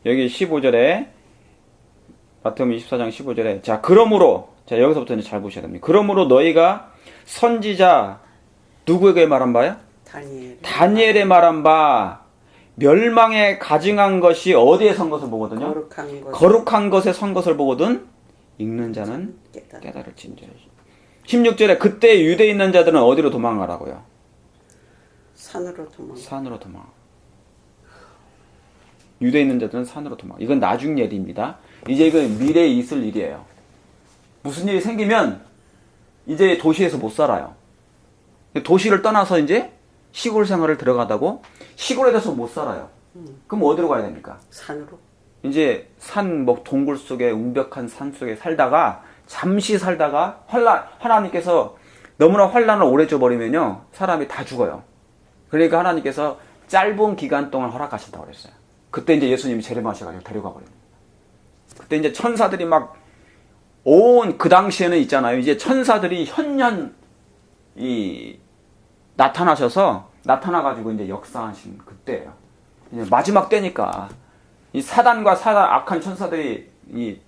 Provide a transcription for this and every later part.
여기 15절에 마태복음 24장 15절에 자 그러므로 자 여기서부터 이제 잘 보셔야 됩니다. 그러므로 너희가 선지자 누구에게 말한 바야? 다니엘에 말한 바 멸망에 가증한 것이 어디에 선 것을 보거든요? 거룩한 것에 선 것을 보거든 읽는 자는 깨달을진저. 16절에 그때 유대에 있는 자들은 어디로 도망가라고요? 산으로 도망가. 유대에 있는 자들은 산으로 도망가. 이건 나중 예리입니다. 이제 이건 미래에 있을 일이에요. 무슨 일이 생기면 이제 도시에서 못 살아요. 도시를 떠나서 이제 시골 생활을 들어가다고 시골에 대해서 못 살아요. 그럼 어디로 가야 됩니까? 산으로. 이제 산 뭐 동굴 속에 웅벽한 산 속에 살다가 잠시 살다가 하나님께서 너무나 환난을 오래 줘버리면요 사람이 다 죽어요. 그러니까 하나님께서 짧은 기간 동안 허락하신다고 그랬어요. 그때 이제 예수님이 재림하셔가지고 데려가 버립니다. 그때 이제 천사들이 막 온 그 당시에는 있잖아요. 이제 천사들이 현현 나타나가지고 이제 역사하신 그때예요. 이제 마지막 때니까 이 사단과 악한 천사들이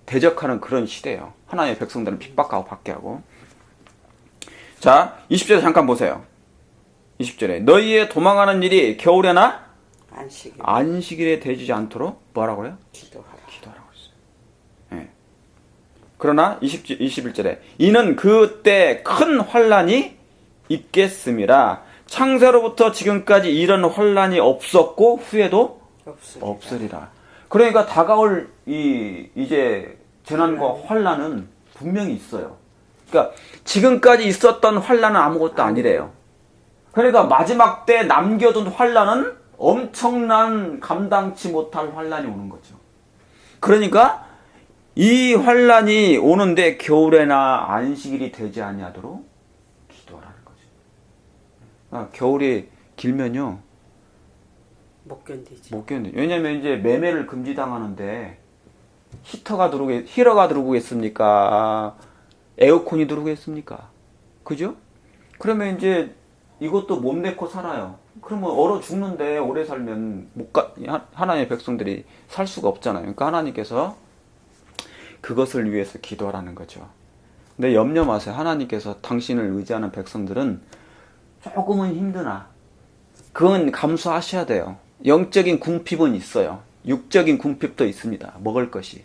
대적하는 그런 시대예요. 하나님의 백성들은 핍박하고 박해하고. 자, 20절에 잠깐 보세요. 20절에 너희의 도망하는 일이 겨울에나 안식일에 되지 않도록 뭐라고요? 기도하라고 했어요. 네. 그러나 21절에 이는 그때 큰 환난이 있겠음이라 창세로부터 지금까지 이런 환난이 없었고 후에도 없으리라. 그러니까 다가올 이제 재난과 환난은 분명히 있어요. 그러니까 지금까지 있었던 환난은 아무것도 아니래요. 그러니까 마지막 때 남겨둔 환난은 엄청난 감당치 못할 환난이 오는 거죠. 그러니까 이 환난이 오는데 겨울에나 안식일이 되지 아니하도록 기도하라는 거죠. 겨울이 길면요 못 견디지. 왜냐면 이제 매매를 금지당하는데 히터가 들어오겠습니까? 에어컨이 들어오겠습니까? 그죠? 그러면 이제 이것도 못 내고 살아요. 그러면 얼어 죽는데 오래 살면 하나님의 백성들이 살 수가 없잖아요. 그러니까 하나님께서 그것을 위해서 기도하라는 거죠. 근데 염려 마세요. 하나님께서 당신을 의지하는 백성들은 조금은 힘드나 그건 감수하셔야 돼요. 영적인 궁핍은 있어요. 육적인 궁핍도 있습니다. 먹을 것이.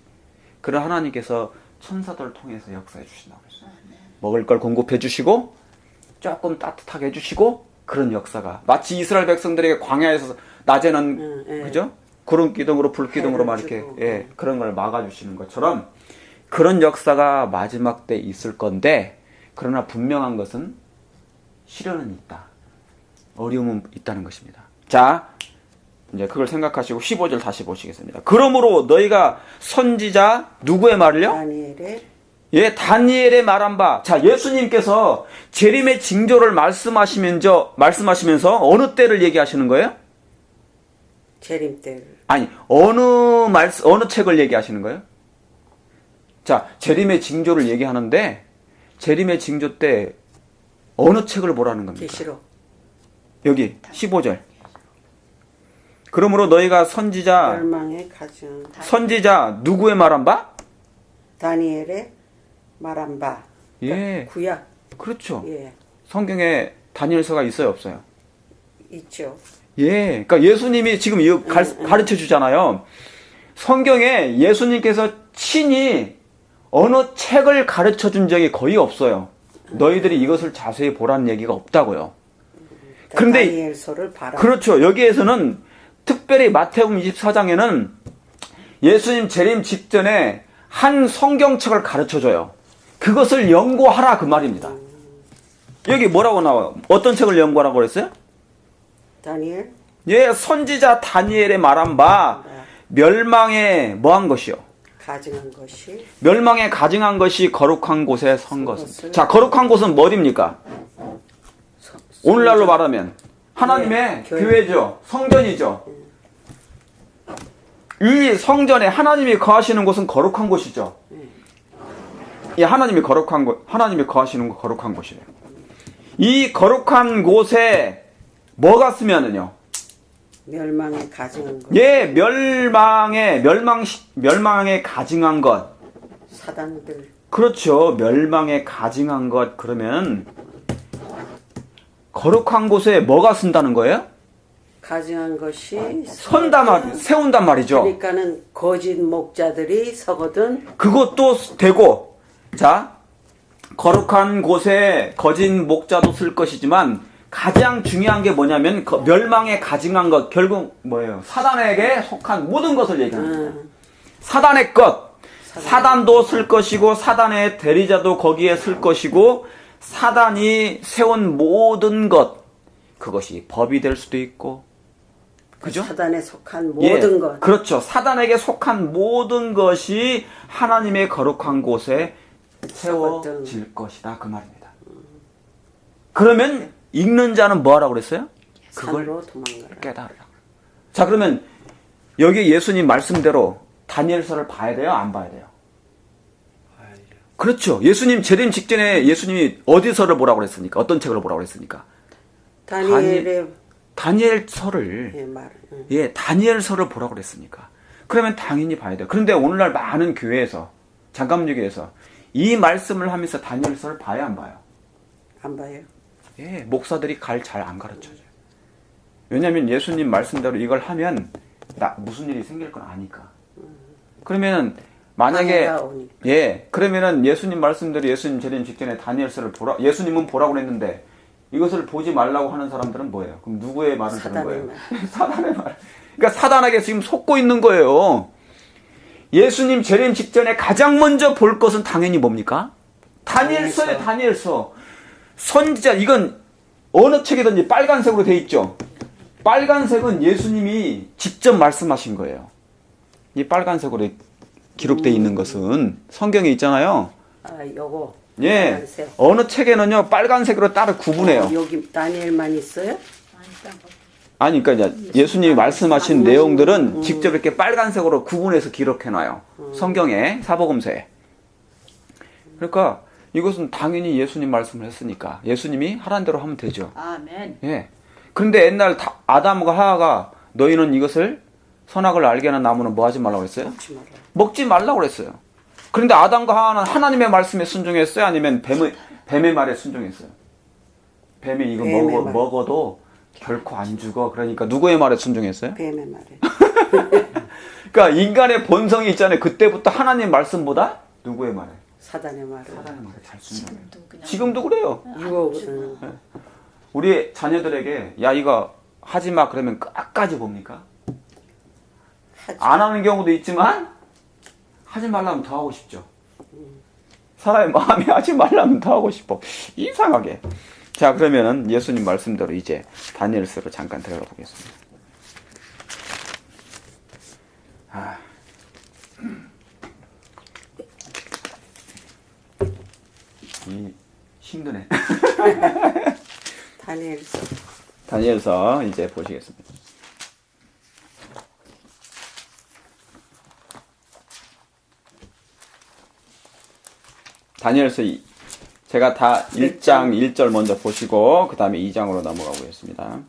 그런 하나님께서 천사들을 통해서 역사해 주신다고 했어요. 먹을 걸 공급해 주시고 조금 따뜻하게 해주시고 그런 역사가 마치 이스라엘 백성들에게 광야에서 낮에는 그죠? 구름 기둥으로 불 기둥으로 막 이렇게 그런 걸 막아주시는 것처럼 그런 역사가 마지막 때 있을 건데 그러나 분명한 것은 시련은 있다. 어려움은 있다는 것입니다. 자, 이제 그걸 생각하시고 15절 다시 보시겠습니다. 그러므로 너희가 선지자 누구의 말을요? 다니엘의 말한 바. 자, 예수님께서 재림의 징조를 말씀하시면서 어느 때를 얘기하시는 거예요? 재림 때를. 아니, 어느 책을 얘기하시는 거예요? 자, 재림의 징조를 얘기하는데 재림의 징조 때 어느 책을 보라는 겁니까? 계시록. 여기 15절. 그러므로 너희가 선지자 누구의 말한 바? 다니엘의 말한 바. 예. 구약. 그렇죠. 예. 성경에 다니엘서가 있어요, 없어요? 있죠. 예. 그러니까 예수님이 지금 가르쳐 주잖아요. 성경에 예수님께서 친히 어느 책을 가르쳐 준 적이 거의 없어요. 너희들이 이것을 자세히 보라는 얘기가 없다고요. 그런데 다니엘서를 봐라. 그렇죠. 여기에서는 특별히 마태복음 24장에는 예수님 재림 직전에 한 성경책을 가르쳐 줘요. 그것을 연구하라 그 말입니다. 여기 뭐라고 나와요? 어떤 책을 연구하라고 그랬어요? 다니엘? 예, 선지자 다니엘의 말한 바 멸망에 뭐한 것이요? 가증한 것이. 멸망에 가증한 것이 거룩한 곳에 선 것은. 자, 거룩한 곳은 어디입니까? 오늘날로 말하면 하나님의 교회죠. 성전이죠. 이 성전에 하나님이 거하시는 곳은 거룩한 곳이죠. 이 하나님이 거하시는 곳 거룩한 곳이에요. 이 거룩한 곳에 뭐가 쓰면은요? 멸망에 가증한 것. 예, 멸망에 가증한 것. 사단들. 그렇죠. 멸망에 가증한 것. 그러면 거룩한 곳에 뭐가 쓴다는 거예요? 가증한 것이 세운단 말이죠. 그러니까는 거짓 목자들이 서거든. 그것도 되고, 자, 거룩한 곳에 거짓 목자도 쓸 것이지만 가장 중요한 게 뭐냐면 멸망에 가증한 것, 결국 뭐예요? 사단에게 속한 모든 것을 얘기하는 거예요. 사단의 것, 사단도 쓸 것이고 사단의 대리자도 거기에 쓸 것이고 사단이 세운 모든 것, 그것이 법이 될 수도 있고, 그죠? 사단에 속한 모든 것. 그렇죠. 사단에게 속한 모든 것이 하나님의 거룩한 곳에 세워질 것이다. 그 말입니다. 그러면 읽는 자는 뭐 하라고 그랬어요? 그걸 산으로 도망가라. 깨달으라. 자, 그러면 여기 예수님 말씀대로 다니엘서를 봐야 돼요? 안 봐야 돼요? 그렇죠. 예수님 재림 직전에 예수님이 어디서를 보라고 그랬습니까? 어떤 책을 보라고 그랬습니까? 다니엘서를. 예, 말. 예, 다니엘서를 보라고 그랬으니까. 그러면 당연히 봐야 돼요. 그런데 오늘날 많은 교회에서, 잠깐교회에서 이 말씀을 하면서 다니엘서를 봐야 안 봐요? 안 봐요. 예, 목사들이 잘 안 가르쳐줘요. 왜냐하면 예수님 말씀대로 이걸 하면 무슨 일이 생길 걸 아니까. 그러면은 만약에 그러면은 예수님 말씀대로 예수님 재림 직전에 다니엘서를 예수님은 보라고 그랬는데 이것을 보지 말라고 하는 사람들은 뭐예요? 그럼 누구의 말을 듣는 거예요? 사단의 말. 그러니까 사단에게 지금 속고 있는 거예요. 예수님 재림 직전에 가장 먼저 볼 것은 당연히 뭡니까? 다니엘서예요. 다니엘서. 선지자, 이건 어느 책이든지 빨간색으로 돼 있죠. 빨간색은 예수님이 직접 말씀하신 거예요. 이 빨간색으로 기록되어 있는 것은 성경에 있잖아요. 요거. 예. 빨간색. 어느 책에는요 빨간색으로 따로 구분해요. 여기 다니엘만 있어요? 아니, 그러니까 예수님이 말씀하신 내용들은 직접 이렇게 빨간색으로 구분해서 기록해놔요. 성경에, 사복음서에. 그러니까 이것은 당연히 예수님 말씀을 했으니까 예수님이 하라는 대로 하면 되죠. 아멘. 예. 그런데 옛날 아담과 하와가 너희는 이것을 선악을 알게 하는 나무는 뭐 하지 말라고 했어요? 먹지 말라고 그랬어요. 그런데 아담과 하와는 하나님의 말씀에 순종했어요? 아니면 뱀의 말에 순종했어요? 뱀이 이거 먹어도 결코 안 죽어. 그러니까 누구의 말에 순종했어요? 뱀의 말에. 그러니까 인간의 본성이 있잖아요. 그때부터 하나님 말씀보다 누구의 말에? 사단의 말에. 사단의 말에 잘 순종해요. 지금도 그래요. 우리 자녀들에게 야 이거 하지 마 그러면 끝까지 봅니까? 안 하는 경우도 있지만 하지 말라면 더 하고 싶죠. 사람의 마음이 하지 말라면 더 하고 싶어. 이상하게. 자, 그러면은 예수님 말씀대로 이제 다니엘서로 잠깐 들어가 보겠습니다. 힘드네. 다니엘서 이제 보시겠습니다. 다니엘서 제가 다 1장 1절 먼저 보시고 그 다음에 2장으로 넘어가 보겠습니다.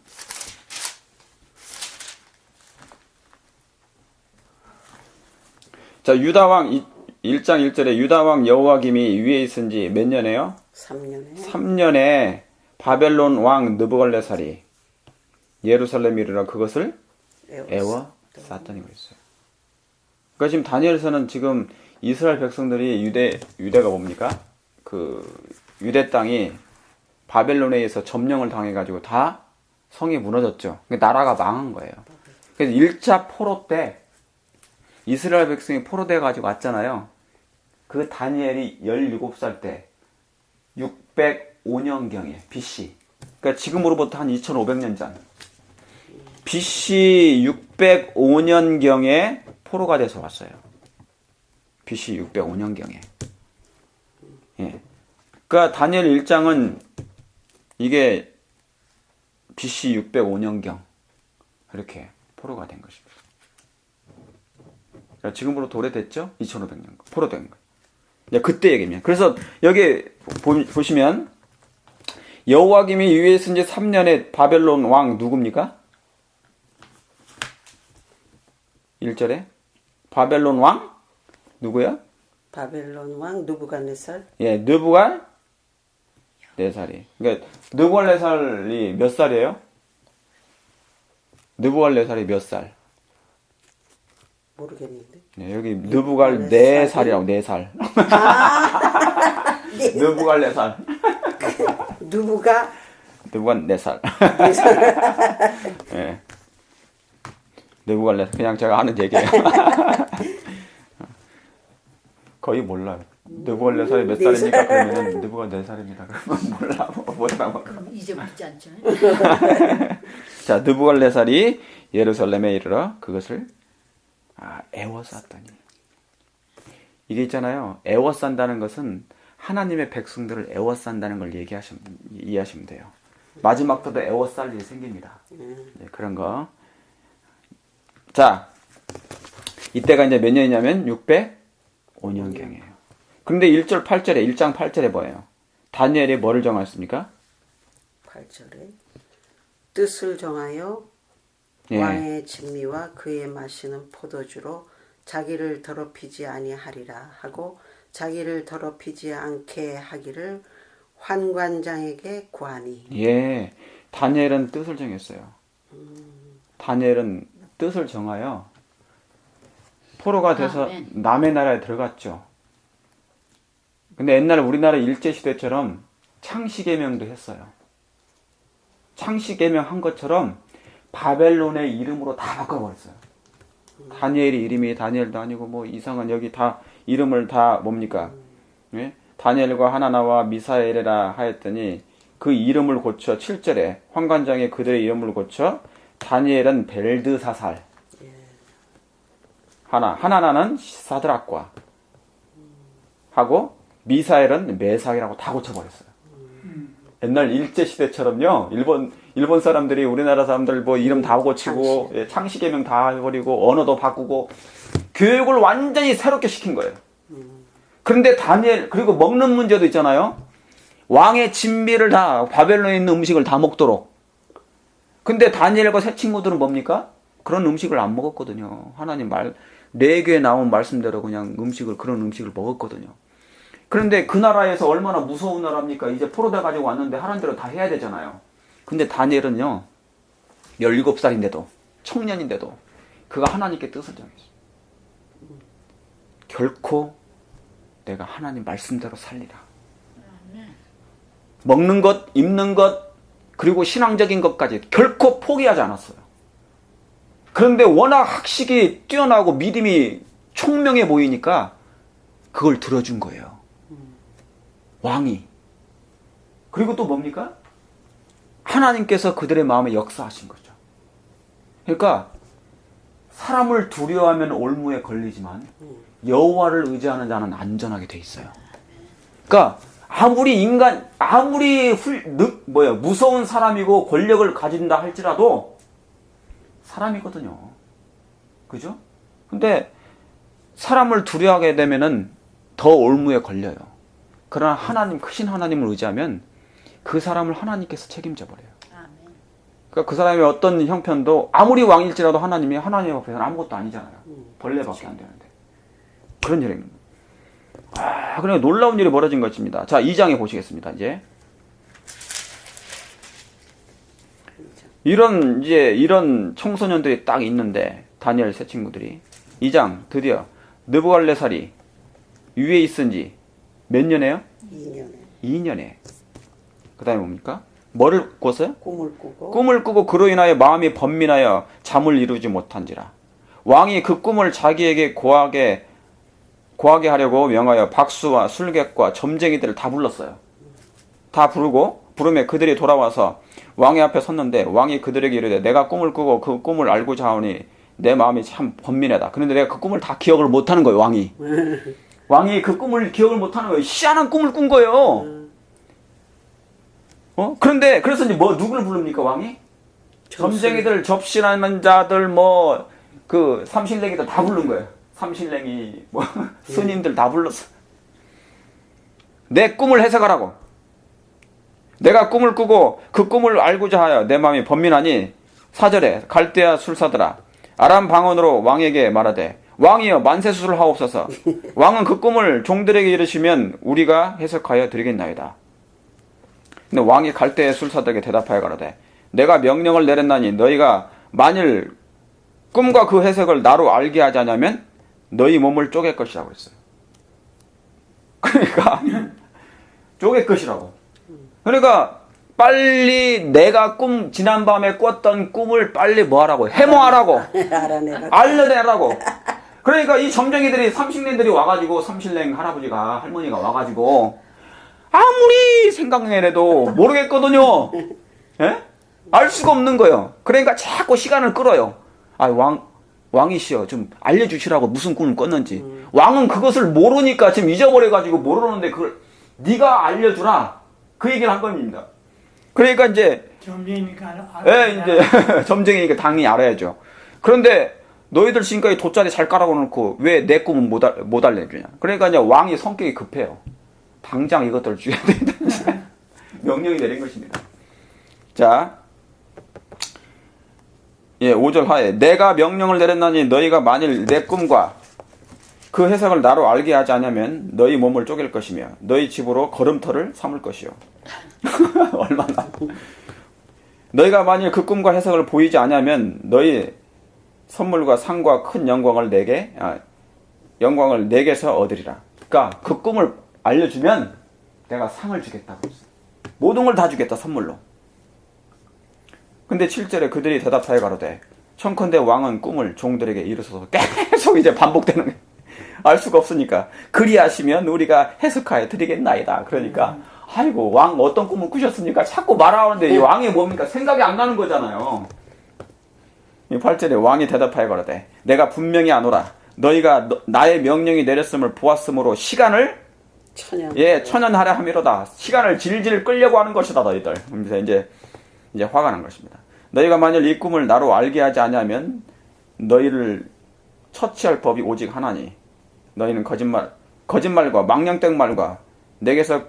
자, 유다왕 1장 1절에 유다왕 여호와김이 위에 있은 지 몇 년에요? 3년에 바벨론 왕 느부갈네살이 예루살렘에 이르러 그것을 에워쌌더니 그랬어요. 그러니까 지금 다니엘서는 지금 이스라엘 백성들이 유대가 뭡니까? 그 유대 땅이 바벨론에 의해서 점령을 당해가지고 다 성이 무너졌죠. 그러니까 나라가 망한 거예요. 그래서 1차 포로 때 이스라엘 백성이 포로돼 가지고 왔잖아요. 그 다니엘이 17살 때 605년경에 BC. 그러니까 지금으로부터 한 2500년 전. BC 605년경에 포로가 돼서 왔어요. BC 605년경에. 예. 그러니까 다니엘 1장은 이게 BC 605년경 이렇게 포로가 된 것입니다. 그러니까 지금으로부터 오래됐죠? 2500년 포로된 거. 그때 얘기입니다. 그래서 여기 보시면 여호와김이 위에 있은 지 3년에 바벨론 왕 누굽니까? 1절에 바벨론 왕 누구야? 바벨론 왕 누부갓네살 예, 느부갈네살이. 그러니까 느부갈네살이 몇 살이에요? 느부갈네살이 몇 살? 모르겠는데. 네, 여기 느부갈네살이라고 4살. 느부갈네살. 누부가 느부갈네살. 예. 느부갈네살 그냥 제가 하는 얘기예요. 거의 몰라요. 느부갈네살이 몇 살입니까? 그러면은 느부갈네살입니다. 그러면 몰라. 뭐라고. 그럼 이제 묻지 않죠. 자, 느부갈네살이 예루살렘에 이르러 그것을 애워쌌더니. 이게 있잖아요. 애워싼다는 것은 하나님의 백성들을 애워싼다는 걸 이해하시면 돼요. 마지막 때도 애워쌀 일이 생깁니다. 네, 그런 거. 자, 이때가 이제 몇 년이냐면 605년경이에요. 그런데 1절 8절에 1장 8절에 뭐예요? 다니엘이 뭐를 정하였습니까? 8절에 뜻을 정하여 예. 왕의 진미와 그의 마시는 포도주로 자기를 더럽히지 아니하리라 하고 자기를 더럽히지 않게 하기를 환관장에게 구하니. 예, 다니엘은 뜻을 정했어요. 다니엘은 뜻을 정하여 포로가 돼서 아멘. 남의 나라에 들어갔죠. 근데 옛날에 우리나라 일제시대처럼 창씨개명도 했어요. 창씨개명 한 것처럼 바벨론의 이름으로 다 바꿔버렸어요. 다니엘이 이름이 다니엘도 아니고 뭐 이상한 여기 다 이름을 다 뭡니까? 예? 다니엘과 하나나와 미사엘이라 하였더니 그 이름을 고쳐 7절에 환관장에 그들의 이름을 고쳐 다니엘은 벨드사살 하나나는 사드락과 하고 미사엘은 메삭이라고 다 고쳐버렸어요. 옛날 일제시대처럼요. 일본 사람들이 우리나라 사람들 뭐 이름 다 고치고 예, 창씨개명 다 해버리고 언어도 바꾸고 교육을 완전히 새롭게 시킨 거예요. 그런데 다니엘 그리고 먹는 문제도 있잖아요. 왕의 진미를 다 바벨론에 있는 음식을 다 먹도록. 근데 다니엘과 새 친구들은 뭡니까? 그런 음식을 안 먹었거든요. 하나님 레위기에 나온 말씀대로 그냥 그런 음식을 먹었거든요. 그런데 그 나라에서 얼마나 무서운 나라입니까? 이제 포로돼 가지고 왔는데 하는 대로 다 해야 되잖아요. 근데 다니엘은요. 17살인데도 청년인데도 그가 하나님께 뜻을 정했어요. 결코 내가 하나님 말씀대로 살리라. 먹는 것, 입는 것, 그리고 신앙적인 것까지 결코 포기하지 않았어요. 그런데 워낙 학식이 뛰어나고 믿음이 총명해 보이니까 그걸 들어준 거예요. 왕이. 그리고 또 뭡니까? 하나님께서 그들의 마음에 역사하신 거죠. 그러니까 사람을 두려워하면 올무에 걸리지만 여호와를 의지하는 자는 안전하게 돼 있어요. 그러니까 아무리 무서운 사람이고 권력을 가진다 할지라도 사람이거든요. 그죠? 근데 사람을 두려워하게 되면은 더 올무에 걸려요. 그러나 크신 하나님을 의지하면 그 사람을 하나님께서 책임져 버려요. 그러니까 그 사람의 어떤 형편도 아무리 왕일지라도 하나님 앞에서는 아무것도 아니잖아요. 벌레밖에 안 되는데. 그런 일입니다. 그러니까 놀라운 일이 벌어진 것입니다. 자, 2장에 보시겠습니다, 이제. 이런 청소년들이 딱 있는데, 다니엘 세 친구들이. 2장, 드디어, 느부갈네살이 위에 있은지 몇 년에요? 2년에 2년에. 그 다음에 뭡니까? 뭐를 꿨어요? 꿈을 꾸고 그로 인하여 마음이 번민하여 잠을 이루지 못한지라. 왕이 그 꿈을 자기에게 고하게 하려고 명하여 박수와 술객과 점쟁이들을 다 불렀어요. 다 부르매 그들이 돌아와서 왕의 앞에 섰는데 왕이 그들에게 이르되 내가 꿈을 꾸고 그 꿈을 알고자 하오니 내 마음이 참 번민하다. 그런데 내가 그 꿈을 다 기억을 못하는 거예요. 왕이 그 꿈을 기억을 못하는 거예요. 희한한 꿈을 꾼 거예요. 그런데 그래서 이제 누구를 부릅니까 왕이? 점쟁이들, 접신하는 자들, 그 삼신랭이들 다 부른 거예요. 삼신랭이, 스님들 다 불렀어. 내 꿈을 해석하라고. 내가 꿈을 꾸고 그 꿈을 알고자 하여 내 마음이 번민하니 4절에 갈대아 술사들아 아람 방언으로 왕에게 말하되 왕이여 만세수를 하옵소서. 왕은 그 꿈을 종들에게 이르시면 우리가 해석하여 드리겠나이다. 근데 왕이 갈대의 술사들에게 대답하여 가로되 내가 명령을 내렸나니 너희가 만일 꿈과 그 해석을 나로 알게 하지 않으면 너희 몸을 쪼갤 것이라고 했어요. 그러니까 쪼갤 것이라고. 그러니까 빨리 내가 지난밤에 꿨던 꿈을 빨리 뭐 하라고? 해몽하라고. 알려내라고. 그러니까 이 점쟁이들이 삼식냉들이 와가지고 삼신냉 할아버지가 할머니가 와가지고 아무리 생각해내도 모르겠거든요. 예? 알 수가 없는 거예요. 그러니까 자꾸 시간을 끌어요. 아, 왕이시여 좀 알려주시라고 무슨 꿈을 꿨는지. 왕은 그것을 모르니까 지금 잊어버려가지고 모르는데 그걸 네가 알려주라. 그 얘기를 한 겁니다. 그러니까 이제 점쟁이니까 이제 점쟁이니까 당연히 알아야죠. 그런데 너희들 지금까지 돗자리 잘 깔아고 놓고 왜 내 꿈은 못 알려주냐. 그러니까 이제 왕이 성격이 급해요. 당장 이것들을 죽여야 된다. 명령이 내린 것입니다. 자, 5절 하에 내가 명령을 내렸나니 너희가 만일 내 꿈과 그 해석을 나로 알게 하지 않으면 너희 몸을 쪼갤 것이며 너희 집으로 걸음터를 삼을 것이요. 얼마나. 너희가 만일 그 꿈과 해석을 보이지 않으면 너희 선물과 상과 큰 영광을 내게서 얻으리라. 그러니까 그 꿈을 알려주면 내가 상을 주겠다고 했어요. 모든 걸 다 주겠다, 선물로. 근데 7절에 그들이 대답하여 가로되 청컨대 왕은 꿈을 종들에게 이르소서. 계속 이제 반복되는 거예요. 알 수가 없으니까 그리하시면 우리가 해석하여 드리겠나이다. 그러니까 아이고 왕 어떤 꿈을 꾸셨습니까? 자꾸 말하는데 이 왕이 뭡니까? 생각이 안 나는 거잖아요. 8절에 왕이 대답하여 가로되 내가 분명히 아노라. 너희가 나의 명령이 내렸음을 보았으므로 시간을 천연하려 함이로다. 시간을 질질 끌려고 하는 것이다 너희들. 그래서 이제 화가 난 것입니다. 너희가 만일 이 꿈을 나로 알게 하지 않으면 너희를 처치할 법이 오직 하나니 너희는 거짓말과 망령된 말과 내게서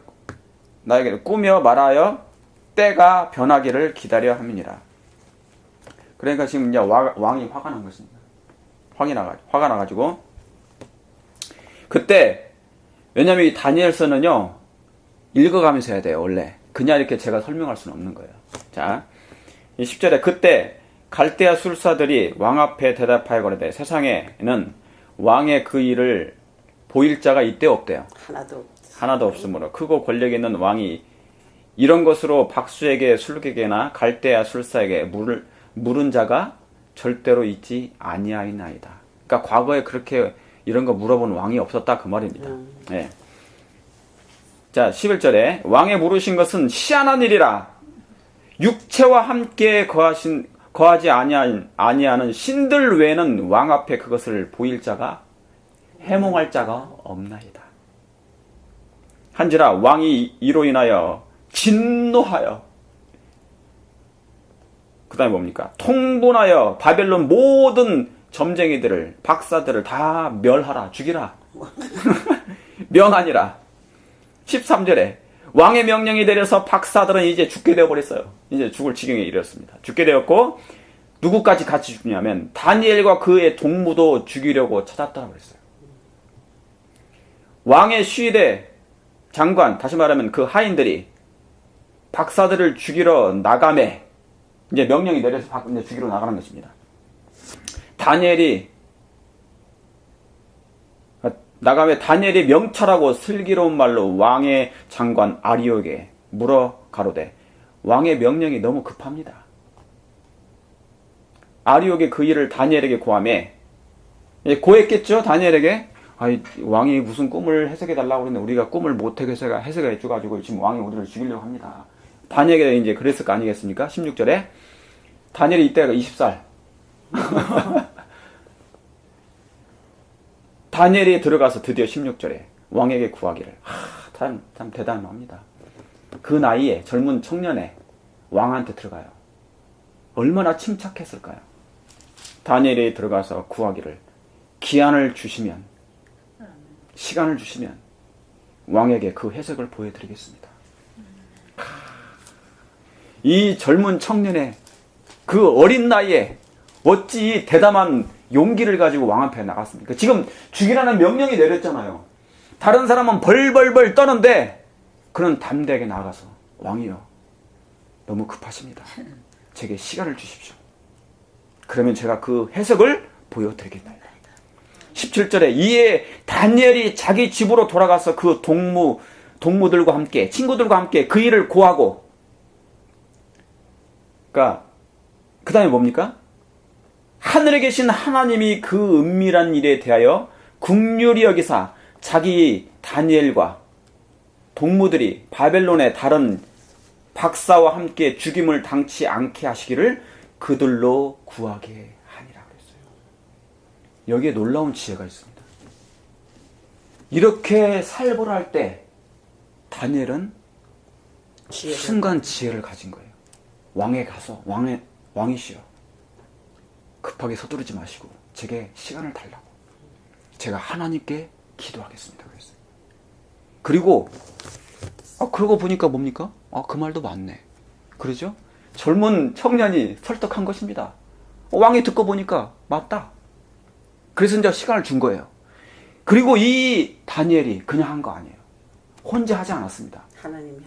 나에게 꾸며 말하여 때가 변하기를 기다려 함이니라. 그러니까 지금 이제 왕이 화가 난 것입니다. 화가 나가지고 그때 왜냐면 이 다니엘서는요 읽어가면서 해야 돼요. 원래 그냥 이렇게 제가 설명할 수는 없는 거예요. 자, 이 10절에 그때 갈대아 술사들이 왕 앞에 대답하여 거르되 세상에는 왕의 그 일을 보일 자가 이때 없대요. 하나도 없으므로 크고 권력 있는 왕이 이런 것으로 박수에게 술객에게나 갈대아 술사에게 물은 자가 절대로 있지 아니하이나이다. 그러니까 과거에 그렇게 이런 거 물어본 왕이 없었다 그 말입니다. 네. 자, 11절에 왕의 물으신 것은 희한한 일이라. 육체와 함께 거하지 아니하는 신들 외에는 왕 앞에 그것을 보일 자가 해몽할 자가 없나이다. 한지라 왕이 이로 인하여 진노하여 그 다음에 뭡니까? 통분하여 바벨론 모든 점쟁이들을 박사들을 다 멸하라 죽이라 명하니라. 13절에 왕의 명령이 내려서 박사들은 이제 죽게 되어버렸어요. 이제 죽을 지경에 이르렀습니다. 죽게 되었고 누구까지 같이 죽냐면 다니엘과 그의 동무도 죽이려고 찾았다고 그랬어요. 왕의 시위대 장관, 다시 말하면 그 하인들이 박사들을 죽이러 나가매 이제 명령이 내려서 이제 죽이러 나가는 것입니다. 다니엘이 명찰하고 슬기로운 말로 왕의 장관 아리오에게 물어 가로되 왕의 명령이 너무 급합니다. 아리오게 그 일을 다니엘에게 고하매 고했겠죠. 다니엘에게 왕이 무슨 꿈을 해석해달라고 그러는데 우리가 꿈을 못 해석해줘가지고 지금 왕이 우리를 죽이려고 합니다. 다니엘에게 이제 그랬을 거 아니겠습니까? 16절에 다니엘이 이때가 20살 다니엘이 들어가서 드디어 16절에 왕에게 구하기를 참 대단합니다. 그 나이에 젊은 청년에 왕한테 들어가요. 얼마나 침착했을까요? 다니엘이 들어가서 구하기를 기한을 주시면 시간을 주시면 왕에게 그 해석을 보여드리겠습니다. 이 젊은 청년의 그 어린 나이에 어찌 대담한 용기를 가지고 왕 앞에 나갔습니까? 지금 죽이라는 명령이 내렸잖아요. 다른 사람은 벌벌벌 떠는데 그는 담대하게 나가서 왕이여 너무 급하십니다. 제게 시간을 주십시오. 그러면 제가 그 해석을 보여드리겠나이다. 17절에 이에 다니엘이 자기 집으로 돌아가서 그 동무들과 함께 친구들과 함께 그 일을 고하고 그러니까 그 다음에 뭡니까? 하늘에 계신 하나님이 그 은밀한 일에 대하여 긍휼히 여기사 자기 다니엘과 동무들이 바벨론의 다른 박사와 함께 죽임을 당치 않게 하시기를 그들로 구하게 하니라 그랬어요. 여기에 놀라운 지혜가 있습니다. 이렇게 살벌할 때 다니엘은 순간 지혜를 가진 거예요. 왕에 가서 왕이시여 급하게 서두르지 마시고 제게 시간을 달라고 제가 하나님께 기도하겠습니다 그랬어요. 그리고 그러고 보니까 뭡니까? 그 말도 맞네. 그러죠? 젊은 청년이 설득한 것입니다. 왕이 듣고 보니까 맞다. 그래서 이제 시간을 준 거예요. 그리고 이 다니엘이 그냥 한 거 아니에요. 혼자 하지 않았습니다. 하나님이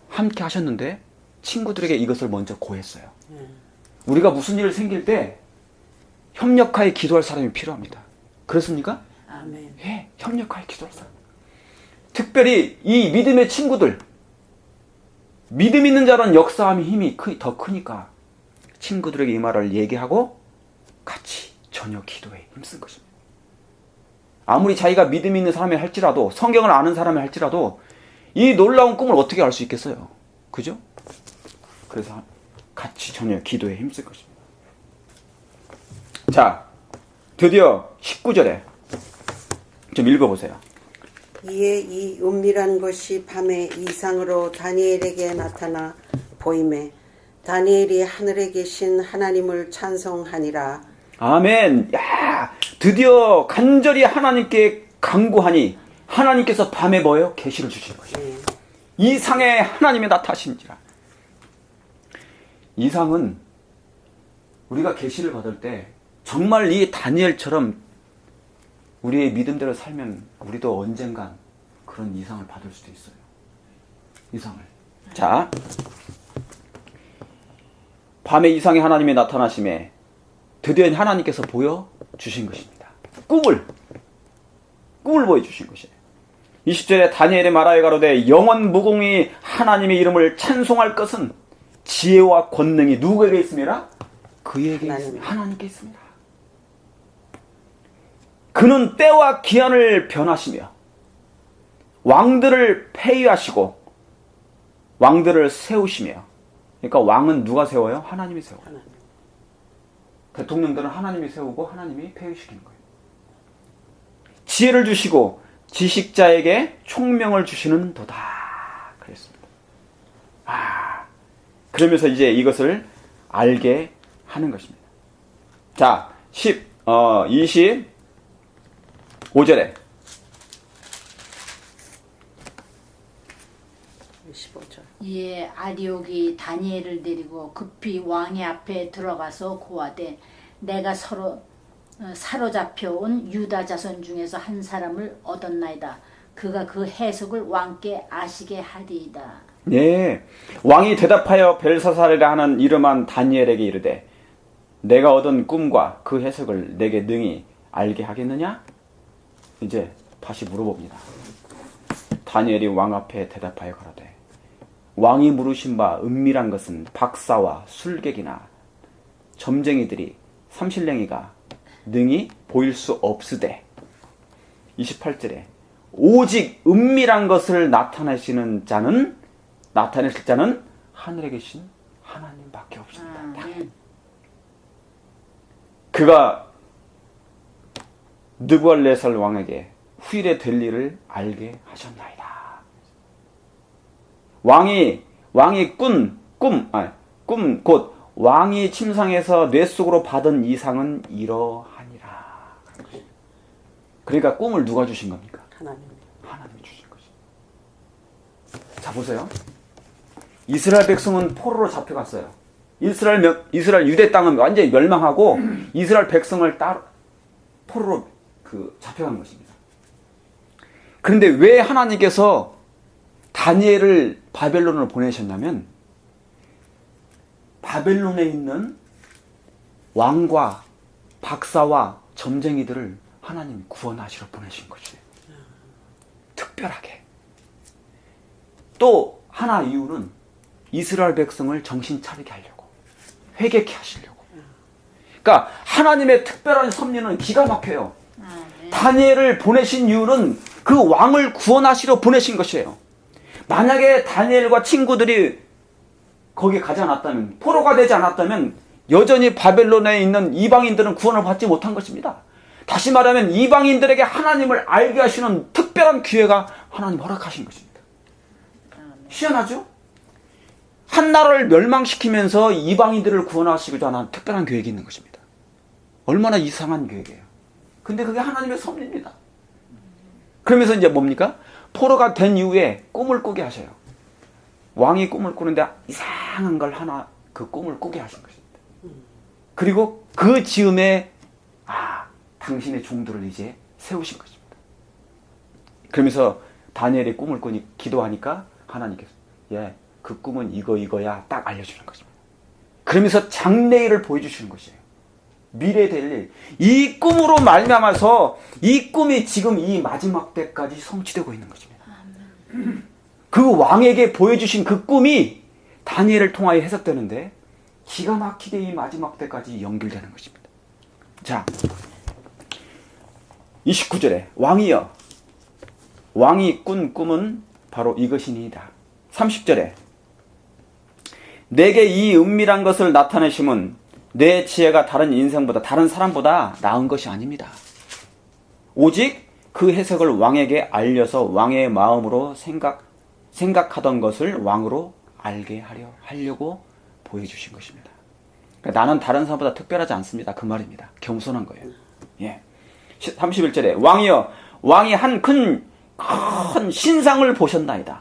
함께 하셨는데 친구들에게 이것을 먼저 고했어요. 우리가 무슨 일 생길 때 협력하여 기도할 사람이 필요합니다. 그렇습니까? 아멘. 예, 협력하여 기도할 사람. 특별히 이 믿음의 친구들, 믿음 있는 자는 역사함의 힘이 더 크니까 친구들에게 이 말을 얘기하고 같이 저녁 기도에 힘쓴 것입니다. 아무리 자기가 믿음 있는 사람이 할지라도 성경을 아는 사람이 할지라도 이 놀라운 꿈을 어떻게 알 수 있겠어요? 그죠? 그래서 같이 저녁 기도에 힘쓸 것입니다. 자, 드디어 19절에 좀 읽어보세요. 이에 이 은밀한 것이 밤에 이상으로 다니엘에게 나타나 보임에 다니엘이 하늘에 계신 하나님을 찬송하니라. 아멘. 야, 드디어 간절히 하나님께 간구하니 하나님께서 밤에 뭐예요? 계시를 주신 것이에요. 이상에 하나님이 나타나신지라. 이상은 우리가 계시를 받을 때 정말 이 다니엘처럼 우리의 믿음대로 살면 우리도 언젠간 그런 이상을 받을 수도 있어요. 이상을. 자, 밤에 이상에 하나님이 나타나심에 드디어 하나님께서 보여주신 것입니다. 꿈을 보여주신 것이에요. 20절에 다니엘이 말하여 가로되 영원 무궁히 하나님의 이름을 찬송할 것은 지혜와 권능이 누구에게 있습니다? 그에게 있습니다. 하나님께 있습니다. 그는 때와 기한을 변하시며 왕들을 폐위하시고 왕들을 세우시며, 그러니까 왕은 누가 세워요? 하나님이 세워요. 하나님. 대통령들은 하나님이 세우고 하나님이 폐위시키는 거예요. 지혜를 주시고 지식자에게 총명을 주시는 도다 그랬습니다. 그러면서 이제 이것을 알게 하는 것입니다. 자, 25절에 25절. 이에 아리옥이 다니엘을 데리고 급히 왕의 앞에 들어가서 고하되 내가 사로잡혀온 유다 자손 중에서 한 사람을 얻었나이다. 그가 그 해석을 왕께 아시게 하리이다. 네, 왕이 대답하여 벨사살이라 하는 이름한 다니엘에게 이르되 내가 얻은 꿈과 그 해석을 내게 능히 알게 하겠느냐? 이제 다시 물어봅니다. 다니엘이 왕 앞에 대답하여 가로되 왕이 물으신 바 은밀한 것은 박사와 술객이나 점쟁이들이 삼신령이가 능히 보일 수 없으되 28절에 오직 은밀한 것을 나타내실 자는 하늘에 계신 하나님밖에 없습니다. 그가 느부갓네살 왕에게 후일에 될 일을 알게 하셨나이다. 왕이 곧 왕이 침상에서 뇌 속으로 받은 이상은 이러하니라. 그러니까 꿈을 누가 주신 겁니까? 하나님이 주신 것이. 자, 보세요. 이스라엘 백성은 포로로 잡혀갔어요. 이스라엘 유대 땅은 완전히 멸망하고 이스라엘 백성을 포로로 잡혀간 것입니다. 그런데 왜 하나님께서 다니엘을 바벨론으로 보내셨냐면 바벨론에 있는 왕과 박사와 점쟁이들을 하나님 구원하시러 보내신 것이에요. 특별하게. 또 하나 이유는 이스라엘 백성을 정신 차리게 하려고, 회개케 하시려고. 그러니까 하나님의 특별한 섭리는 기가 막혀요. 다니엘을 보내신 이유는 그 왕을 구원하시러 보내신 것이에요. 만약에 다니엘과 친구들이 거기에 가지 않았다면, 포로가 되지 않았다면 여전히 바벨론에 있는 이방인들은 구원을 받지 못한 것입니다. 다시 말하면 이방인들에게 하나님을 알게 하시는 특별한 기회가 하나님 허락하신 것입니다. 희한하죠? 한 나라를 멸망시키면서 이방인들을 구원하시고자 하는 특별한 계획이 있는 것입니다. 얼마나 이상한 계획이에요. 근데 그게 하나님의 섭리입니다. 그러면서 이제 뭡니까? 포로가 된 이후에 꿈을 꾸게 하셔요. 왕이 꿈을 꾸는데 이상한 걸 하나 그 꿈을 꾸게 하신 것입니다. 그리고 그 즈음에 당신의 종들을 이제 세우신 것입니다. 그러면서 다니엘이 꿈을 꾸니 기도하니까 하나님께서 그 꿈은 이거야 딱 알려주는 것입니다. 그러면서 장래일을 보여주시는 것이에요. 미래 될 일. 이 꿈으로 말미암아서 이 꿈이 지금 이 마지막 때까지 성취되고 있는 것입니다. 그 왕에게 보여주신 그 꿈이 다니엘을 통하여 해석되는데 기가 막히게 이 마지막 때까지 연결되는 것입니다. 자, 29절에 왕이여 왕이 꾼 꿈은 바로 이것이니이다. 30절에 내게 이 은밀한 것을 나타내심은 내 지혜가 다른 인생보다 다른 사람보다 나은 것이 아닙니다. 오직 그 해석을 왕에게 알려서 왕의 마음으로 생각하던 것을 왕으로 알게 하려고 보여주신 것입니다. 그러니까 나는 다른 사람보다 특별하지 않습니다. 그 말입니다. 겸손한 거예요. 31절에 왕이여 왕이 한 큰 신상을 보셨나이다.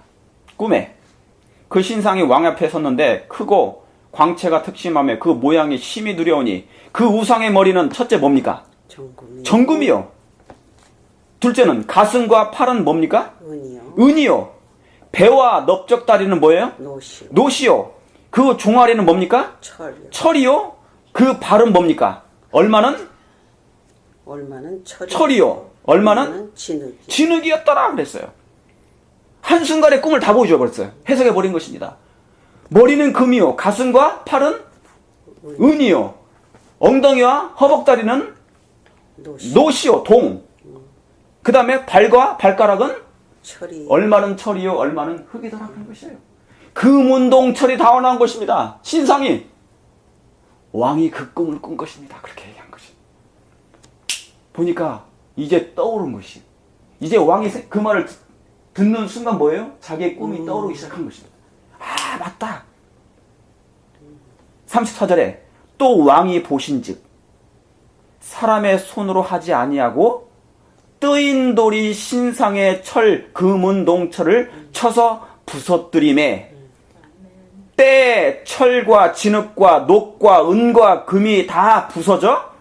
꿈에 그 신상이 왕 앞에 섰는데 크고 광채가 특심하며 그 모양이 심히 두려우니 그 우상의 머리는 첫째 뭡니까? 정금이요. 둘째는 가슴과 팔은 뭡니까? 은이요. 배와 넓적다리는 뭐예요? 노시요. 그 종아리는 뭡니까? 철이요. 그 발은 뭡니까? 얼마는 철이요. 얼마는 진흙이었더라 그랬어요. 한순간에 꿈을 다 보여줘 버렸어요. 해석해 버린 것입니다. 머리는 금이요. 가슴과 팔은 은이요. 엉덩이와 허벅다리는 노시요. 동. 그 다음에 발과 발가락은 얼마는 철이요. 얼마는 흙이더라 그런 것이에요. 금운동철이 다 나온 것입니다. 신상이 왕이 그 꿈을 꾼 것입니다. 그렇게 얘기한 것이. 보니까 이제 떠오른 것이. 이제 왕이 그 말을 듣는 순간 뭐예요? 자기의 꿈이 떠오르기 시작한 것입니다. 맞다. 34절에 또 왕이 보신즉 사람의 손으로 하지 아니하고 뜨인 돌이 신상의 금운동철을 쳐서 부서뜨림에 때 철과 진흙과 녹과 은과 금이 다 부서져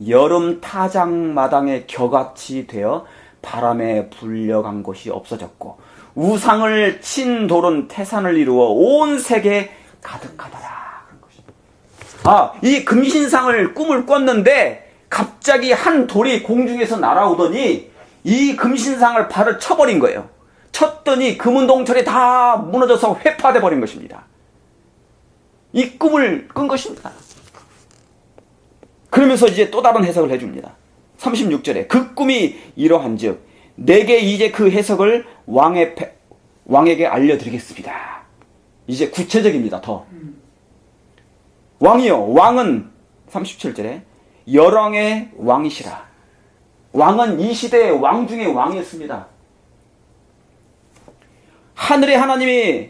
여름 타작마당에 겨같이 되어 바람에 불려간 것이 없어졌고 우상을 친 돌은 태산을 이루어 온 세계에 가득하더라. 그런 것입니다. 이 금신상을 꿈을 꿨는데 갑자기 한 돌이 공중에서 날아오더니 이 금신상을 발을 쳐버린 거예요. 쳤더니 금운동철이 다 무너져서 회파돼 버린 것입니다. 이 꿈을 꾼 것입니다. 그러면서 이제 또 다른 해석을 해줍니다. 36절에 그 꿈이 이러한즉 내게 이제 그 해석을 왕에게 알려드리겠습니다. 이제 구체적입니다. 더 왕이요 왕은 37절에 열왕의 왕이시라. 왕은 이 시대의 왕 중에 왕이었습니다. 하늘의 하나님이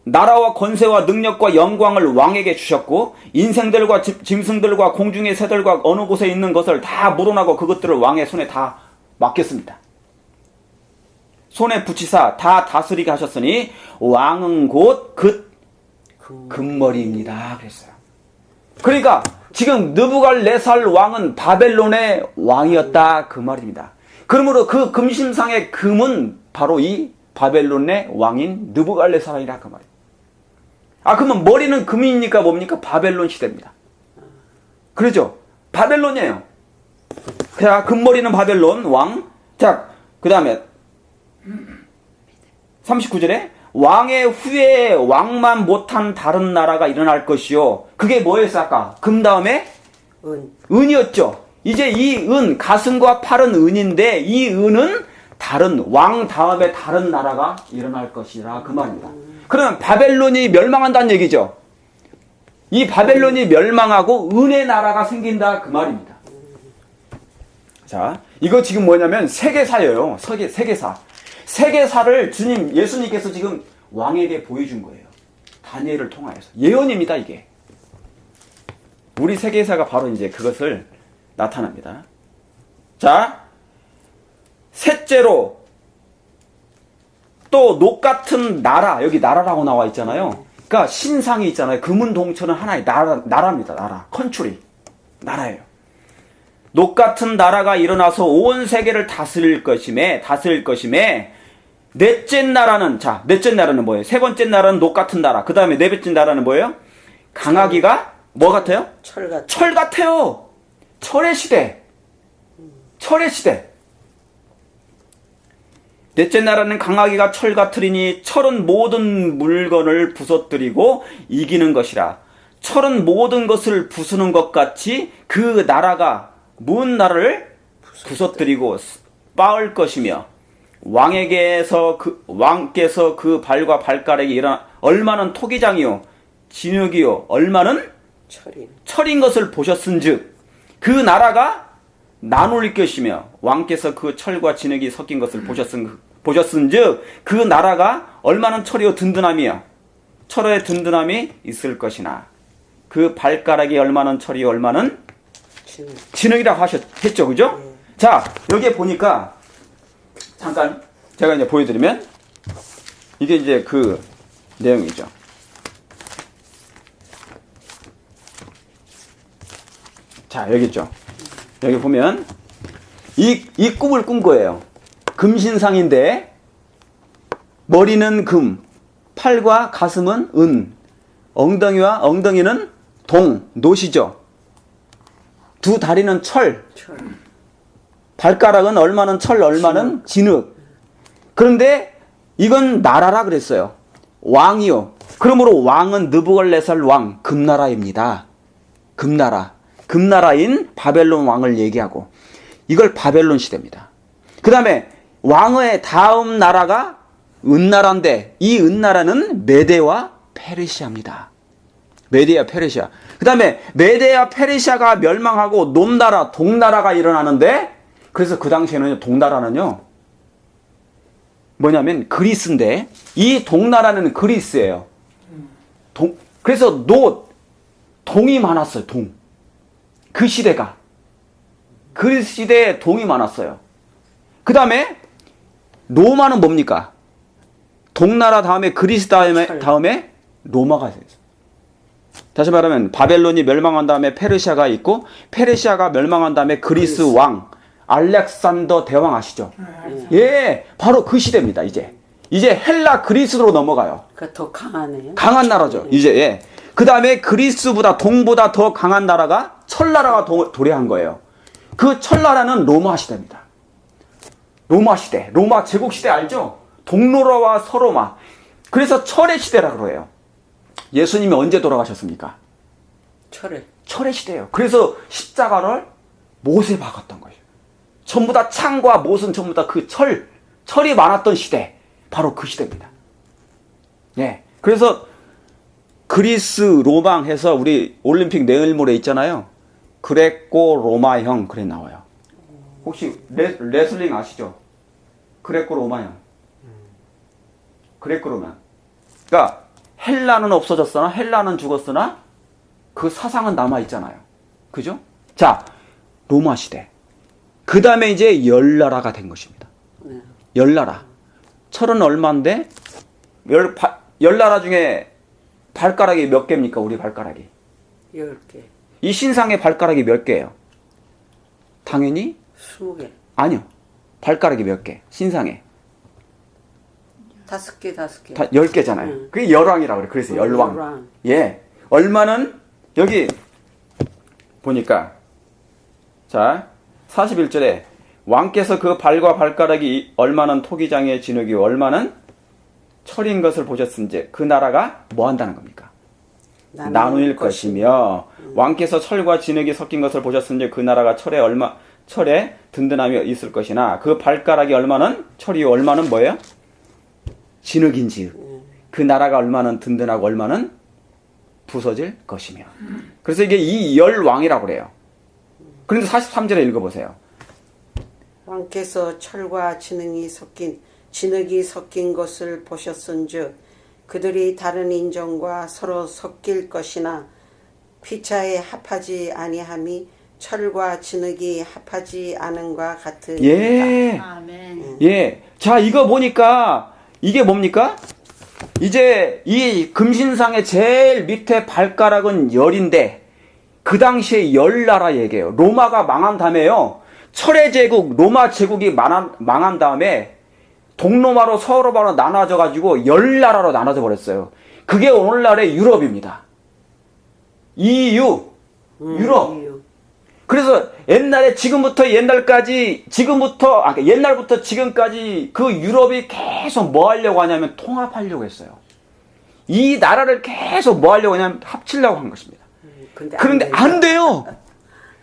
나라와 권세와 능력과 영광을 왕에게 주셨고 인생들과 짐승들과 공중의 새들과 어느 곳에 있는 것을 다 물어나고 그것들을 왕의 손에 다 맡겼습니다. 손에 붙이사 다 다스리게 하셨으니 왕은 곧 금머리입니다. 그랬어요. 그러니까 지금 느부갈네살 왕은 바벨론의 왕이었다 그 말입니다. 그러므로 그 금심상의 금은 바로 이 바벨론의 왕인 느부갈네살이라 그 말이에요. 그러면 머리는 금이니까 뭡니까? 바벨론 시대입니다. 그러죠? 바벨론이에요. 자, 금머리는 바벨론 왕. 자, 그 다음에 39절에 왕의 후에 왕만 못한 다른 나라가 일어날 것이요. 그게 뭐였어 아까? 금 다음에 은이었죠. 이제 이 은, 가슴과 팔은 은인데 이 은은 다른 왕 다음에 다른 나라가 일어날 것이라 그 말입니다. 그러면 바벨론이 멸망한다는 얘기죠. 이 바벨론이 멸망하고 은의 나라가 생긴다 그 말입니다. 자, 이거 지금 뭐냐면 세계사예요. 세계사. 세계사를 예수님께서 지금 왕에게 보여준 거예요. 다니엘을 통하여서. 예언입니다, 이게. 우리 세계사가 바로 이제 그것을 나타납니다. 자, 셋째로 또 녹 같은 나라, 여기 나라라고 나와 있잖아요. 그러니까 신상이 있잖아요. 금은 동천은 하나의 나라입니다. 나라. 컨트리. 나라예요. 녹 같은 나라가 일어나서 온 세계를 다스릴 것임에 넷째 나라는 뭐예요? 세 번째 나라는 녹 같은 나라. 그 다음에 네 번째 나라는 뭐예요? 강하기가 뭐 같아요? 철 같아요. 철의 시대. 넷째 나라는 강하기가 철 같으리니 철은 모든 물건을 부서뜨리고 이기는 것이라. 철은 모든 것을 부수는 것 같이 그 나라가 문 나라를 부서뜨리고 빻을 것이며 왕께서 그 발과 발가락이 일어나 얼마는 토기장이요 진흙이요 얼마는 철인 것을 보셨은즉 그 나라가 나눌 것이며 왕께서 그 철과 진흙이 섞인 것을 보셨은즉 그 나라가 얼마는 철이요 든든함이요 철의 든든함이 있을 것이나 그 발가락이 얼마는 철이요 얼마는 진흙이라고 했죠, 그죠? 자, 여기에 보니까 잠깐 제가 이제 보여드리면 이게 이제 그 내용이죠. 자, 여기 있죠. 여기 보면 이 꿈을 꾼 거예요. 금신상인데 머리는 금, 팔과 가슴은 은, 엉덩이는 노시죠. 두 다리는 철. 발가락은 얼마는 철, 얼마는 진흙. 그런데 이건 나라라 그랬어요. 왕이요. 그러므로 왕은 느부갈네살 왕, 금나라입니다. 금나라인 바벨론 왕을 얘기하고 이걸 바벨론 시대입니다. 그 다음에 왕의 다음 나라가 은나라인데 이 은나라는 메데와 페르시아입니다. 메데와 페르시아. 그 다음에 메데와 페르시아가 멸망하고 nom나라, 동나라가 일어나는데 그래서 그 당시에는 동나라는요 뭐냐면 그리스인데 이 동나라는 그리스예요. 그래서 동이 많았어요. 그 시대가 그리스 시대에 동이 많았어요. 그 다음에 로마는 뭡니까? 동나라 다음에 그리스 다음에 로마가 있어요. 다시 말하면 바벨론이 멸망한 다음에 페르시아가 있고 페르시아가 멸망한 다음에 그리스 왕 알렉산더 대왕 아시죠? 예, 바로 그 시대입니다. 이제 헬라 그리스로 넘어가요. 더 강하네요. 강한 나라죠. 이제 예. 그 다음에 그리스보다 동보다 더 강한 나라가 철나라가 도래한 거예요. 그 철나라는 로마 시대입니다. 로마 시대, 로마 제국 시대 알죠? 동로마와 서로마. 그래서 철의 시대라고 그래요. 예수님이 언제 돌아가셨습니까? 철의 시대예요. 그래서 십자가를 못에 박았던 거예요. 전부 다 창과 못은 전부 다 그 철이 많았던 시대. 바로 그 시대입니다. 예. 그래서 그리스 로망 해서 우리 올림픽 내일 모레 있잖아요. 그레코 로마형 그래 나와요. 혹시 레슬링 아시죠? 그레코 로마형. 그레코 로마. 그러니까 헬라는 없어졌으나 헬라는 죽었으나 그 사상은 남아 있잖아요. 그죠? 자, 로마 시대. 그 다음에 이제 열나라가 된 것입니다. 열나라. 철은 얼마인데? 열나라 중에 발가락이 몇 개입니까? 우리 발가락이. 10개. 이 신상의 발가락이 몇 개예요? 당연히 20개. 아니요. 발가락이 몇 개? 신상에. 5개, 5개. 다 10개잖아요. 그게 열왕이라고 그래. 그래서 열왕. 열왕. 예. 얼마는 여기 보니까 자, 41절에 왕께서 그 발과 발가락이 얼마는 토기장의 진흙이 얼마는 철인 것을 보셨은지 그 나라가 뭐 한다는 겁니까? 나누일 것이며 왕께서 철과 진흙이 섞인 것을 보셨은지 그 나라가 철에 든든함이 있을 것이나 그 발가락이 얼마는 철이 얼마는 뭐예요? 진흙인지 그 나라가 얼마는 든든하고 얼마는 부서질 것이며. 그래서 이게 이 열왕이라고 그래요. 그런데 43절에 읽어보세요. 왕께서 철과 진흙이 섞인 것을 보셨은즉 그들이 다른 인종과 서로 섞일 것이나 피차에 합하지 아니함이 철과 진흙이 합하지 않은과 같으니라. 예. 아멘. 예. 자, 이거 보니까 이게 뭡니까? 이제 이 금신상의 제일 밑에 발가락은 열인데 그 당시에 열 나라 얘기예요. 로마가 망한 다음에요. 철의 제국, 로마 제국이 망한 다음에 동로마로 서로마로 나눠져 가지고 열 나라로 나눠져 버렸어요. 그게 오늘날의 유럽입니다. EU, 유럽. EU. 그래서 옛날에 옛날부터 지금까지 그 유럽이 계속 뭐 하려고 하냐면 통합하려고 했어요. 이 나라를 계속 뭐 하려고 하냐면 합치려고 한 것입니다. 그런데 안 돼요.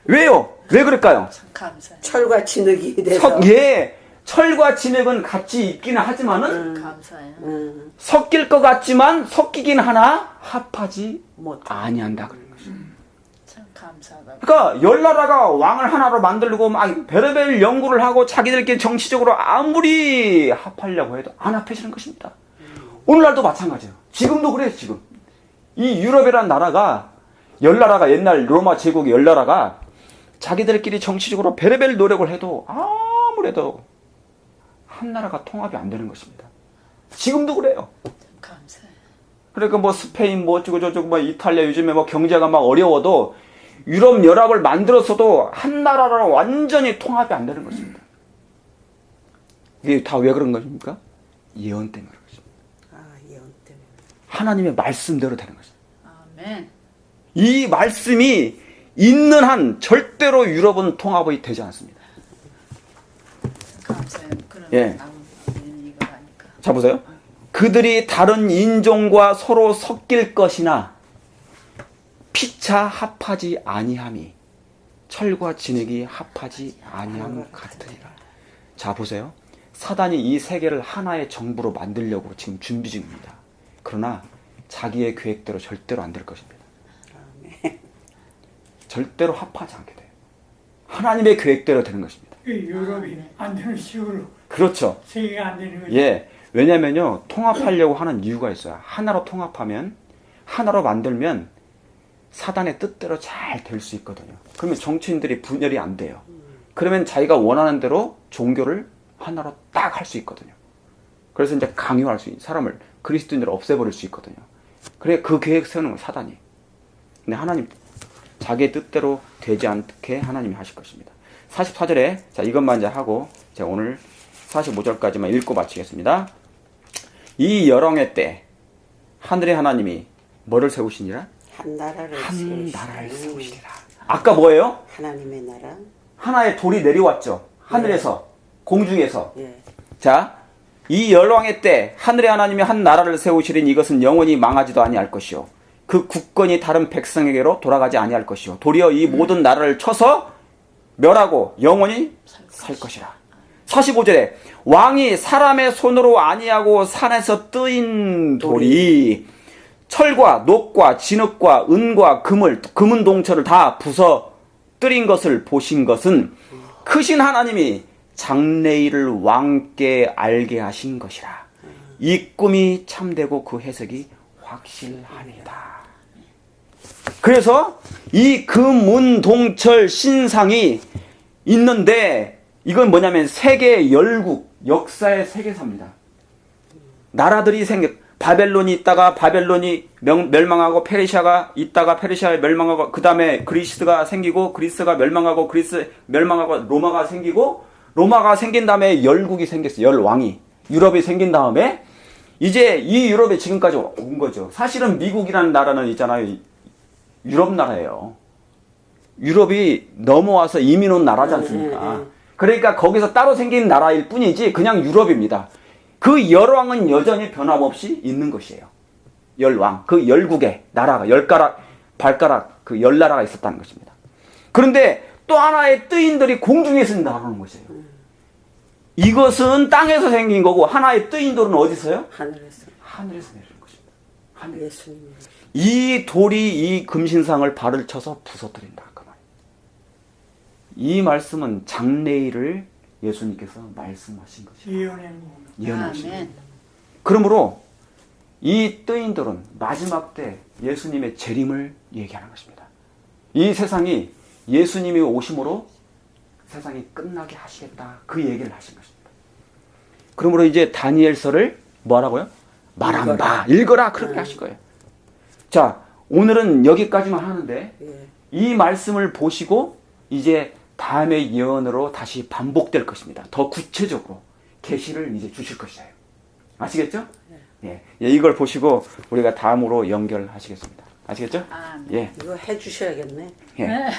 왜요? 왜 그럴까요? 참 감사해요. 철과 진흙이 돼서. 철과 진흙은 같이 있기는 하지만은 감사해요. 섞일 것 같지만 섞이긴 하나 합하지 못. 아니한다 그런 것입니다. 참 감사하다. 그러니까 열 나라가 왕을 하나로 만들고 막 별의별 연구를 하고 자기들끼리 정치적으로 아무리 합하려고 해도 안 합해지는 것입니다. 오늘날도 마찬가지예요. 지금도 그래요. 지금 이 유럽이라는 나라가 열 나라가 옛날 로마 제국의 열 나라가 자기들끼리 정치적으로 별의별 노력을 해도 아무래도 한 나라가 통합이 안 되는 것입니다. 지금도 그래요. 감사해요. 그러니까 뭐 스페인 뭐 어쩌고 저쩌고 뭐 이탈리아 요즘에 뭐 경제가 막 어려워도 유럽 연합을 만들었어도 한 나라로 완전히 통합이 안 되는 것입니다. 이게 다 왜 그런 것입니까? 예언 때문에 그런 것입니다. 예언 때문에. 하나님의 말씀대로 되는 것입니다. 아멘. 이 말씀이 있는 한 절대로 유럽은 통합이 되지 않습니다. 감사해요. 그럼 예. 이거 하니까. 자 보세요. 그들이 다른 인종과 서로 섞일 것이나 피차 합하지 아니함이 철과 진흙이 합하지 아니함 같으리라. 자 보세요. 사단이 이 세계를 하나의 정부로 만들려고 지금 준비 중입니다. 그러나 자기의 계획대로 절대로 안 될 것입니다. 절대로 합하지 않게 돼요. 하나님의 계획대로 되는 것입니다. 유럽이 안 되는 식으로 그렇죠. 세계가 안 되는 거죠. 예. 왜냐면요. 통합하려고 하는 이유가 있어요. 하나로 통합하면, 하나로 만들면 사단의 뜻대로 잘 될 수 있거든요. 그러면 정치인들이 분열이 안 돼요. 그러면 자기가 원하는 대로 종교를 하나로 딱 할 수 있거든요. 그래서 이제 강요할 수 있는 사람을, 그리스도인들을 없애버릴 수 있거든요. 그래, 그 계획 세우는 건 사단이. 근데 하나님, 자기의 뜻대로 되지 않게 하나님이 하실 것입니다. 44절에, 자, 이것만 이제 하고, 제가 오늘 45절까지만 읽고 마치겠습니다. 이 열왕의 때, 하늘의 하나님이 뭐를 세우시니라? 한 나라를 세우시리라. 아까 뭐예요? 하나님의 나라. 하나의 돌이 내려왔죠. 하늘에서, 공중에서. 예. 자, 이 열왕의 때 하늘의 하나님이 한 나라를 세우시리니 이것은 영원히 망하지도 아니할 것이요. 그 국권이 다른 백성에게로 돌아가지 아니할 것이요. 도리어 이 모든 나라를 쳐서 멸하고 영원히 살 것이라. 45절에 왕이 사람의 손으로 아니하고 산에서 뜨인 돌이 철과 녹과 진흙과 은과 금은 동철을 다 부서 뜨린 것을 보신 것은 크신 하나님이 장래일을 왕께 알게 하신 것이라. 이 꿈이 참되고 그 해석이 확실하니이다. 그래서 이 금은동철 신상이 있는데 이건 뭐냐면 세계 열국, 역사의 세계사입니다. 나라들이 바벨론이 있다가 바벨론이 멸망하고 페르시아가 있다가 페르시아가 멸망하고 그 다음에 그리스가 생기고 그리스가 멸망하고 그리스 멸망하고 로마가 생기고 로마가 생긴 다음에 열국이 생겼어요. 열왕이. 유럽이 생긴 다음에 이제 이 유럽에 지금까지 온 거죠. 사실은 미국이라는 나라는 있잖아요. 유럽 나라예요. 유럽이 넘어와서 이민 온 나라지 않습니까? 그러니까 거기서 따로 생긴 나라일 뿐이지 그냥 유럽입니다. 그 열왕은 여전히 변함없이 있는 것이에요. 열왕. 그 열국의 나라가 발가락 그 열나라가 있었다는 것입니다. 그런데 또 하나의 뜨인들이 공중에서 나오는 것이에요. 이것은 땅에서 생긴 거고 하나의 뜨인돌은 어디서요? 하늘에서. 하늘에서 내리는 것입니다. 하늘. 예수님. 이 돌이 이 금신상을 발을 쳐서 부서뜨린다. 그 말. 이 말씀은 장래일을 예수님께서 말씀하신 것이에요. 예언하신 아멘. 것입니다. 그러므로 이 뜨인돌은 마지막 때 예수님의 재림을 얘기하는 것입니다. 이 세상이 예수님이 오심으로 세상이 끝나게 하시겠다. 그 얘기를 하신 것입니다. 그러므로 이제 다니엘서를 뭐하라고요? 말한 바 읽어라 그렇게 하실 거예요. 자, 오늘은 여기까지만 하는데 예. 이 말씀을 보시고 이제 다음의 예언으로 다시 반복될 것입니다. 더 구체적으로 계시를 이제 주실 것이에요. 아시겠죠? 예. 예, 이걸 보시고 우리가 다음으로 연결하시겠습니다. 아시겠죠? 아멘. 예. 이거 해주셔야겠네. 예.